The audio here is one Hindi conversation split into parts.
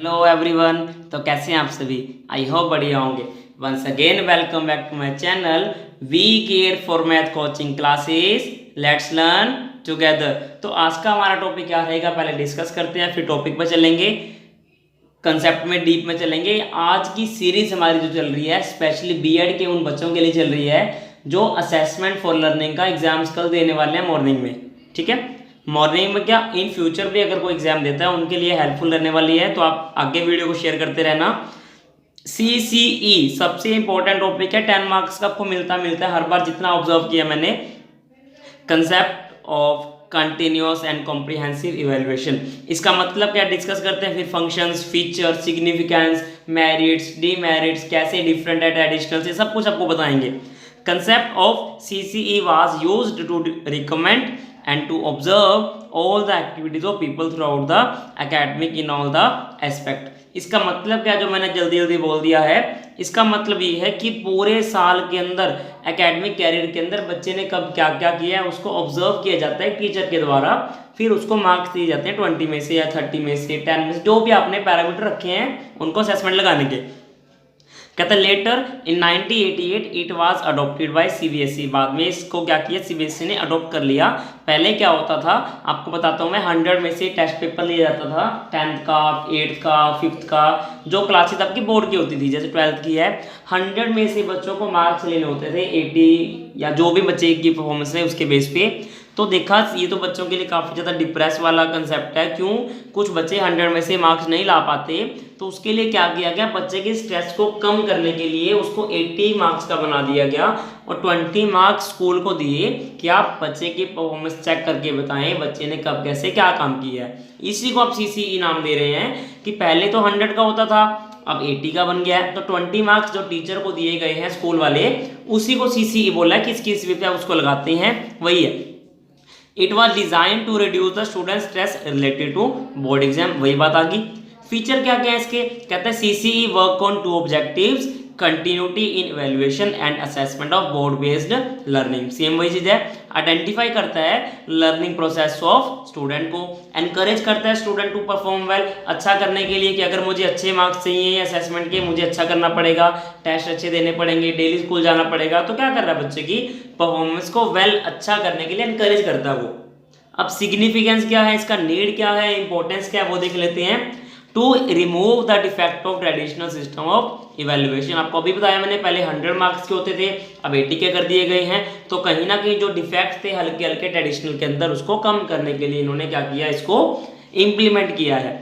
Hello everyone. तो कैसे हैं आप सभी? आई होप बढ़िया होंगे। Once again welcome back to my channel we care for math coaching classes, let's learn together. तो आज का हमारा टॉपिक क्या रहेगा, पहले डिस्कस करते हैं, फिर टॉपिक पर चलेंगे, कंसेप्ट में डीप में चलेंगे। आज की सीरीज हमारी जो चल रही है स्पेशली बीएड के उन बच्चों के लिए चल रही है जो असेसमेंट फॉर लर्निंग का एग्जाम्स कल देने वाले हैं मॉर्निंग में। ठीक है, मॉर्निंग में क्या इन फ्यूचर भी अगर कोई एग्जाम देता है उनके लिए हेल्पफुल रहने वाली है। तो आप आगे वीडियो को शेयर करते रहना। CCE सबसे इंपॉर्टेंट टॉपिक है, 10 मार्क्स का आपको मिलता है हर बार, जितना ऑब्जर्व किया मैंने। Concept of continuous and comprehensive evaluation, इसका मतलब क्या डिस्कस करते हैं, फिर functions, feature, significance, merits, demerits, कैसे डिफरेंट है, ट्रेडिशनल से सब कुछ आपको बताएंगे। Concept of CCE was used to recommend and to observe all the activities of people throughout the academic in all the aspect। इसका मतलब क्या, जो मैंने जल्दी जल्दी बोल दिया है, इसका मतलब ये है कि पूरे साल के अंदर एकेडमिक कैरियर के अंदर बच्चे ने कब क्या क्या किया है उसको ऑब्जर्व किया जाता है टीचर के द्वारा, फिर उसको मार्क्स दिए जाते हैं 20 में से या 30 में से 10 में से, जो भी आपने पैरामीटर रखे हैं उनको असेसमेंट लगाने के। कहता है later in 1988 it was adopted by CBSE, बाद में इसको क्या किया CBSE ने अडोप्ट कर लिया। पहले क्या होता था आपको बताता हूँ मैं, 100 में से टेस्ट पेपर लिया जाता था, 10th का, 8th का, 5th का, जो क्लासेस आपकी बोर्ड की होती थी, जैसे 12th की है, 100 में से बच्चों को मार्क्स लेने होते थे 80 या जो भी बच्चे की परफॉर्मेंस है उसके बेस पे। तो देखा ये तो बच्चों के लिए काफ़ी ज़्यादा डिप्रेस वाला कंसेप्ट है। क्यों? कुछ बच्चे 100 में से मार्क्स नहीं ला पाते, तो उसके लिए क्या किया गया, बच्चे के स्ट्रेस को कम करने के लिए उसको 80 मार्क्स का बना दिया गया और 20 मार्क्स स्कूल को दिए कि आप बच्चे की परफॉर्मेंस चेक करके बताएं बच्चे ने कब कैसे क्या काम किया है। इसी को आप CCE नाम दे रहे हैं कि पहले तो 100 का होता था, अब 80 का बन गया है। तो 20 मार्क्स जो टीचर को दिए गए हैं स्कूल वाले, उसी को CCE बोला है, किस किस पे उसको लगाते हैं वही है। It was design to reduce the student stress related to board exam, वही बात आ गई। फीचर क्या क्या है इसके, कहते हैं CCE work on 2 objectives, continuity in evaluation and assessment of board based learning. Same वही चीज है, आइडेंटिफाई करता है लर्निंग प्रोसेस ऑफ स्टूडेंट को, एनकरेज करता है स्टूडेंट टू परफॉर्म वेल, अच्छा करने के लिए कि अगर मुझे अच्छे मार्क्स चाहिए असेसमेंट के, मुझे अच्छा करना पड़ेगा, टेस्ट अच्छे देने पड़ेंगे, डेली स्कूल जाना पड़ेगा। तो क्या कर रहा है, बच्चे की परफॉर्मेंस को वेल अच्छा करने के लिए एनकरेज करता है वो। अब सिग्निफिकेंस क्या है इसका, नीड क्या है, इंपॉर्टेंस क्या है, वो देख लेते हैं। To remove the defect of traditional system of evaluation, आपको अभी बताया मैंने, पहले 100 मार्क्स के होते थे, अब 80 के कर दिए गए हैं। तो कहीं ना कहीं जो डिफेक्ट्स थे हल्के हल्के ट्रेडिशनल के अंदर, उसको कम करने के लिए इन्होंने क्या किया, इसको इम्प्लीमेंट किया है।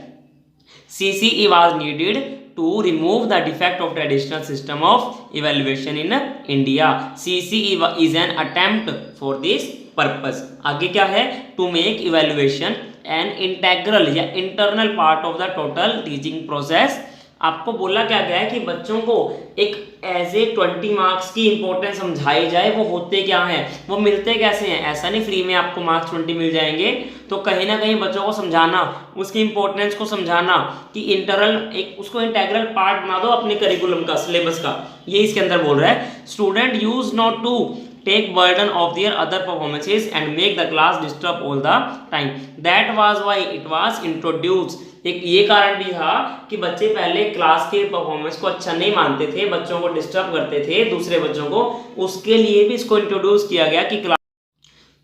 CCE was needed to remove the defect of traditional system of evaluation in India. CCE is an attempt for this purpose। आगे क्या है, to make evaluation an integral या internal part of the total teaching process। आपको बोला क्या गया है कि बच्चों को एक एज ए 20 मार्क्स की इंपॉर्टेंस समझाई जाए, वो होते क्या हैं, वो मिलते कैसे हैं। ऐसा नहीं फ्री में आपको मार्क्स 20 मिल जाएंगे, तो कहीं ना कहीं बच्चों को समझाना, उसकी इंपॉर्टेंस को समझाना कि इंटरनल एक उसको इंटेग्रल पार्ट बना दो अपने करिकुलम का, सिलेबस का, ये इसके अंदर बोल रहा है। Student use not to take burden of their other performances and make the class disturb all the time, that was why it was introduced। एक ये कारण भी था कि बच्चे पहले क्लास के परफॉर्मेंस को अच्छा नहीं मानते थे, बच्चों को डिस्टर्ब करते थे दूसरे बच्चों को, उसके लिए भी इसको इंट्रोड्यूस किया गया कि क्लास।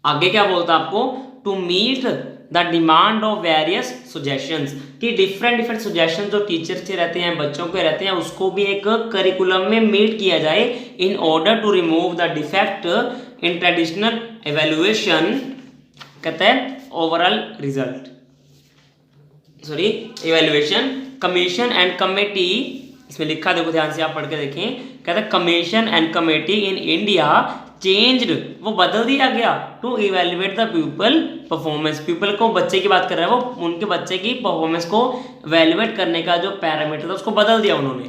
आगे क्या बोलता आपको, to meet the demand of various suggestions, कि डिफरेंट सजेशन जो टीचर से रहते हैं बच्चों के रहते हैं, उसको भी एक करिकुलम में मीट किया जाए in order to remove the defect in traditional evaluation. कहते हैं overall result, sorry evaluation. Commission and committee, इसमें लिखा देखो ध्यान से आप पढ़ के देखें, कहते हैं commission and committee in India changed, वो बदल दिया गया, to evaluate the people performance. People को बच्चे की बात कर रहा है, वो उनके बच्चे की परफॉर्मेंस को इवेल्युएट करने का जो पैरामीटर था उसको बदल दिया उन्होंने।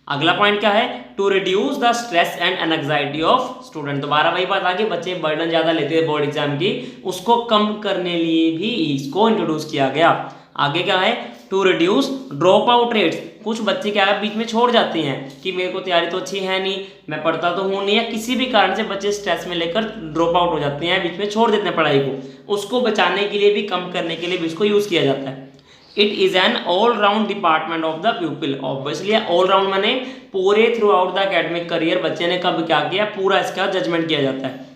अगला पॉइंट क्या है, to reduce the stress and anxiety of student. दोबारा वही बात आ गई, बच्चे बर्डन ज्यादा लेते हैं बोर्ड एग्जाम की, उसको कम करने लिए भी इसको इंट्रोड्यूस किया गया। आगे क्या है, to reduce drop out rates, कुछ बच्चे क्या है बीच में छोड़ जाते हैं कि मेरे को तैयारी तो अच्छी है नहीं, मैं पढ़ता तो हूँ नहीं, या किसी भी कारण से बच्चे स्ट्रेस में लेकर ड्रॉप आउट हो जाते हैं, बीच में छोड़ देते हैं पढ़ाई को, उसको बचाने के लिए भी, कम करने के लिए भी इसको यूज किया जाता है। It is an all round department of the प्यूपिल। Obviously all round माने पूरे through out the academic career बच्चे ने कब क्या किया, पूरा इसका जजमेंट किया जाता है।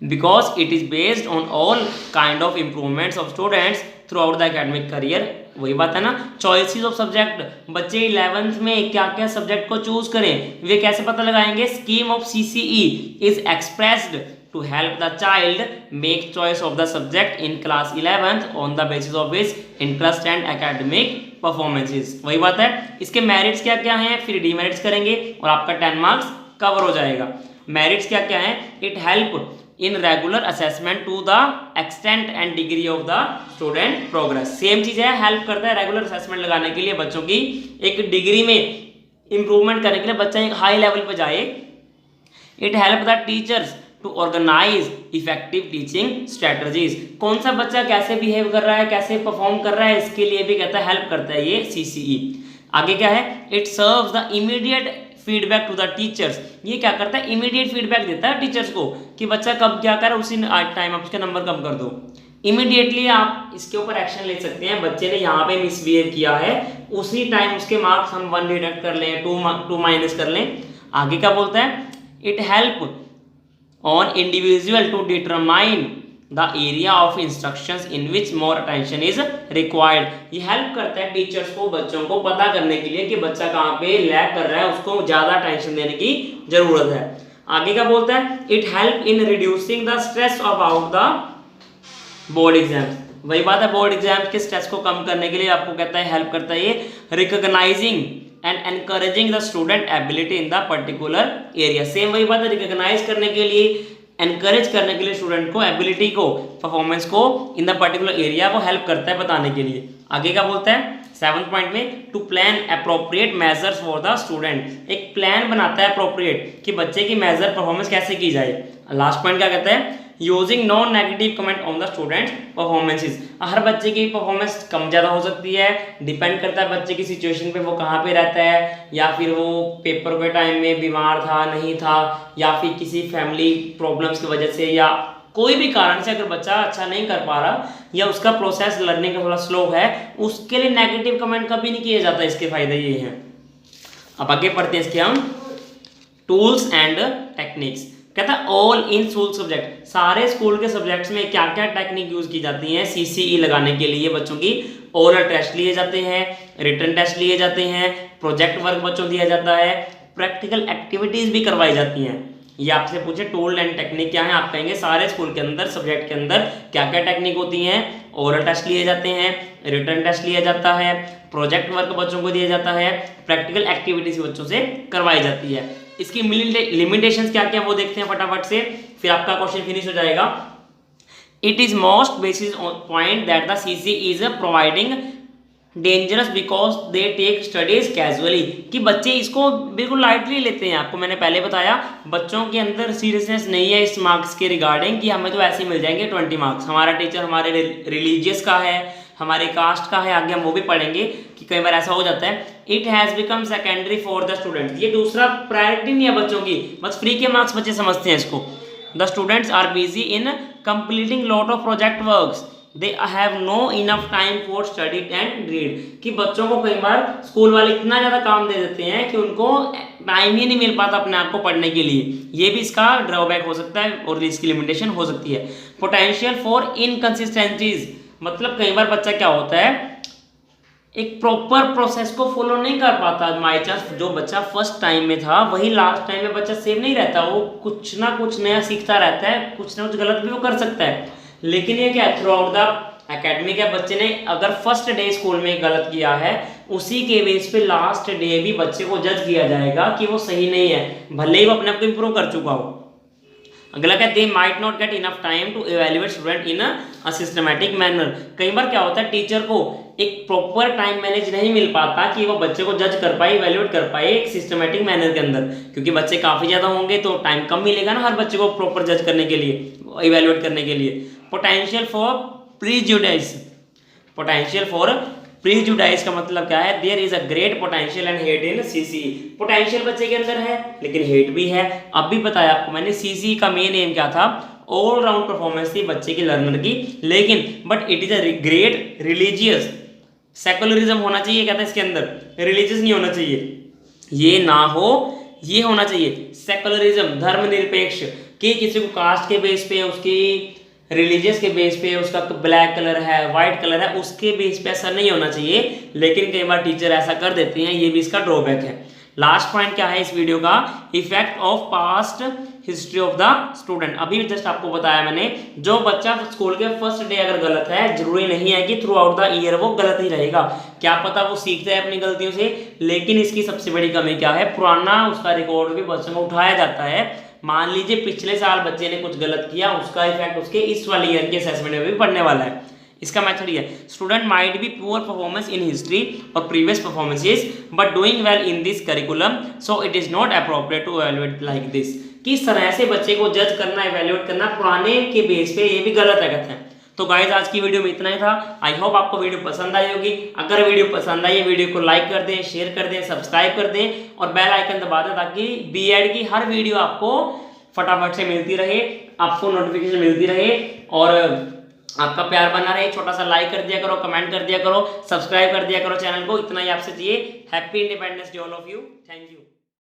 Because it is based on all kind of improvements of students through out the academic career. वही बात है ना, चॉइसेस ऑफ सब्जेक्ट, बच्चे 11th में क्या क्या सब्जेक्ट को चूज करें, वे कैसे पता लगाएंगे। Scheme of CCE is expressed to help the child make choice of the subject in class 11th on the basis of his interest and academic performances। वही बात है, इसके मेरिट्स क्या क्या हैं, फिर डीमेरिट्स करेंगे और आपका 10 मार्क्स कवर हो जाएगा। मेरिट्स क्या क्या है, it help in regular assessment to the extent and degree of the student progress. Same चीज है, हेल्प करता है रेगुलर असेसमेंट लगाने के लिए, बच्चों की एक डिग्री में इंप्रूवमेंट करने के लिए, बच्चा एक हाई लेवल पर जाए। It help the teachers to organise effective teaching strategies. कौन सा बच्चा कैसे बिहेव कर रहा है, कैसे परफॉर्म कर रहा है, इसके लिए भी कहता है, हेल्प करता है ये CCE। आगे क्या है, it serves the immediate feedback to the teachers. ये क्या करता है, इमीडिएट फीडबैक देता है टीचर्स को कि बच्चा कब क्या कर रहा है, उसी टाइम आप उसके नंबर कम कर दो। इमीडिएटली आप इसके ऊपर एक्शन ले सकते हैं, बच्चे ने यहाँ पे मिसबिहेव किया है, उसी टाइम उसके मार्क्स हम 1 डिडक्ट कर लें, 2 माइनस कर लें। आगे क्या बोलता है, it help on individual to determine the area of instructions in which more attention is required। ये हेल्प करता है टीचर्स को, बच्चों को पता करने के लिए कि बच्चा कहाँ पे लैग कर रहा है, उसको ज़्यादा अटेंशन देने की जरूरत है। आगे क्या बोलता है, it help in reducing the stress about the board exams. वही बात है, बोर्ड एग्जाम्स के स्ट्रेस को कम करने के लिए आपको कहता है, हेल्प करता है ये। Recognising and encouraging the student ability in the particular area. Same वही बात है, रिकॉग्नाइज करने के लिए, एनकरेज करने के लिए स्टूडेंट को, एबिलिटी को, परफॉर्मेंस को इन द पर्टिकुलर एरिया को हेल्प करता है बताने के लिए। आगे क्या बोलता है 7th पॉइंट में, to plan appropriate measures for the student. एक प्लान बनाता है अप्रोप्रिएट कि बच्चे की मेजर परफॉर्मेंस कैसे की जाए। लास्ट पॉइंट क्या कहता है, using non negative comment on the students performances. हर बच्चे की परफॉर्मेंस कम ज़्यादा हो सकती है, डिपेंड करता है बच्चे की सिचुएशन पे, वो कहाँ पे रहता है, या फिर वो पेपर के टाइम में बीमार था नहीं था, या फिर किसी फैमिली प्रॉब्लम्स की वजह से, या कोई भी कारण से अगर बच्चा अच्छा नहीं कर पा रहा या उसका प्रोसेस लर्निंग का थोड़ा स्लो है, उसके लिए नेगेटिव कमेंट कभी नहीं किया जाता। इसके फायदे ये हैं। अब आगे पढ़ते हैं इसके हम टूल्स एंड टेक्निक्स। कहता है ऑल इन स्कूल सब्जेक्ट, सारे स्कूल के सब्जेक्ट्स में क्या क्या टेक्निक यूज की जाती हैं CCE लगाने के लिए। बच्चों की ओरल टेस्ट लिए जाते हैं, रिटन टेस्ट लिए जाते हैं, प्रोजेक्ट वर्क बच्चों दिया जाता है, प्रैक्टिकल एक्टिविटीज भी करवाई जाती हैं। ये आपसे पूछे टूल एंड टेक्निक क्या है, आप कहेंगे सारे स्कूल के अंदर सब्जेक्ट के अंदर क्या क्या टेक्निक होती हैं। ओरल टेस्ट लिए जाते हैं, रिटन टेस्ट लिया जाता है, प्रोजेक्ट वर्क बच्चों को दिया जाता है, प्रैक्टिकल एक्टिविटीज बच्चों से करवाई जाती है। इसकी लिमिटेशंस क्या क्या वो देखते हैं फटाफट से, फिर आपका क्वेश्चन फिनिश हो जाएगा। It is most basis point that the CCE is providing dangerous because they take studies casually, कि बच्चे इसको बिल्कुल लाइटली लेते हैं। आपको मैंने पहले बताया, बच्चों के अंदर सीरियसनेस नहीं है इस मार्क्स के रिगार्डिंग कि हमें तो ऐसे मिल जाएंगे 20 मार्क्स। हमारा टीचर हमारे रिलीजियस का है, हमारे कास्ट का है, आगे हम वो भी पढ़ेंगे कि कई बार ऐसा हो जाता है। It has become secondary for the students, ये दूसरा प्रायोरिटी नहीं है बच्चों की, बस फ्री के मार्क्स बच्चे समझते हैं इसको। The students are busy in completing lot of project works, they have no enough time for study and read, कि बच्चों को कई बार स्कूल वाले इतना ज़्यादा काम दे देते हैं कि उनको टाइम ही नहीं मिल पाता अपने आप को पढ़ने के लिए। ये भी इसका ड्रॉबैक हो सकता है और इसकी लिमिटेशन हो सकती है। पोटेंशियल फॉर इनकंसिस्टेंसीज, मतलब कई बार बच्चा क्या होता है, एक प्रॉपर प्रोसेस को फॉलो नहीं कर पाता। बाई चांस जो बच्चा फर्स्ट टाइम में था वही लास्ट टाइम में बच्चा सेम नहीं रहता, वो कुछ ना कुछ नया सीखता रहता है, कुछ ना कुछ गलत भी वो कर सकता है। लेकिन ये क्या, थ्रू आउट द एकेडमिक है, बच्चे ने अगर फर्स्ट डे स्कूल में गलत किया है, उसी के बेस पे लास्ट डे भी बच्चे को जज किया जाएगा कि वो सही नहीं है, भले ही वो अपने आप को इम्प्रूव कर चुका हो। अगला क्या, they might not get enough time to evaluate student in a systematic manner. कई बार क्या होता है, टीचर को एक प्रॉपर टाइम मैनेज नहीं मिल पाता कि वो बच्चे को जज कर पाए, इवेल्युएट कर पाए एक सिस्टमैटिक मैनर के अंदर, क्योंकि बच्चे काफ़ी ज़्यादा होंगे तो टाइम कम मिलेगा ना हर बच्चे को प्रॉपर जज करने के लिए, इवेल्युएट करने के लिए। Potential for prejudice, potential for prejudice का मतलब क्या है, there is a great potential and hate in CCE। Potential बच्चे के अंदर है लेकिन हेट भी है। अब भी बताया आपको मैंने, CCE का मेन एम क्या था, ऑल राउंड परफॉर्मेंस थी बच्चे की, लर्नर की, लेकिन but it is a great religious secularism होना चाहिए, कहता है इसके अंदर, रिलीजियस नहीं होना चाहिए, ये ना हो, ये होना चाहिए सेकुलरिज्म, धर्मनिरपेक्ष, कि किसी को कास्ट के बेस पे, उसकी रिलीजियस के बेस पे, उसका ब्लैक कलर है, वाइट कलर है, उसके बेस पे ऐसा नहीं होना चाहिए, लेकिन कई बार टीचर ऐसा कर देते हैं, ये भी इसका ड्रॉबैक है। लास्ट पॉइंट क्या है इस वीडियो का, effect of past history of the student. अभी जस्ट आपको बताया मैंने, जो बच्चा स्कूल के फर्स्ट डे अगर गलत है, जरूरी नहीं है कि थ्रू आउट द ईयर वो गलत ही रहेगा, क्या पता वो सीखता है अपनी गलतियों से, लेकिन इसकी सबसे बड़ी कमी क्या है, पुराना उसका रिकॉर्ड भी बच्चों में उठाया जाता है। मान लीजिए पिछले साल बच्चे ने कुछ गलत किया, उसका इफेक्ट उसके इस वाले ईयर के असेसमेंट में भी पड़ने वाला है। इसका मेथड ये है, student might be poor performance in history और previous performances but doing well in this curriculum, so it is not appropriate to evaluate like this. किस तरह से बच्चे को जज करना, इवैल्यूएट करना पुराने के बेस पे, ये भी गलत है कहते हैं। तो गाइज आज की वीडियो में इतना ही था। आई होप आपको वीडियो पसंद आई होगी। अगर वीडियो पसंद आई है, वीडियो को लाइक कर दें, शेयर कर दें, सब्सक्राइब कर दें और बेल आइकन दबा दें, ताकि बीएड की हर वीडियो आपको फटाफट से मिलती रहे, आपको नोटिफिकेशन मिलती रहे और आपका प्यार बना रहे। छोटा सा लाइक कर दिया करो, कमेंट कर दिया करो, सब्सक्राइब कर दिया करो चैनल को, इतना ही आपसे चाहिए। Happy independence day all of you, thank you.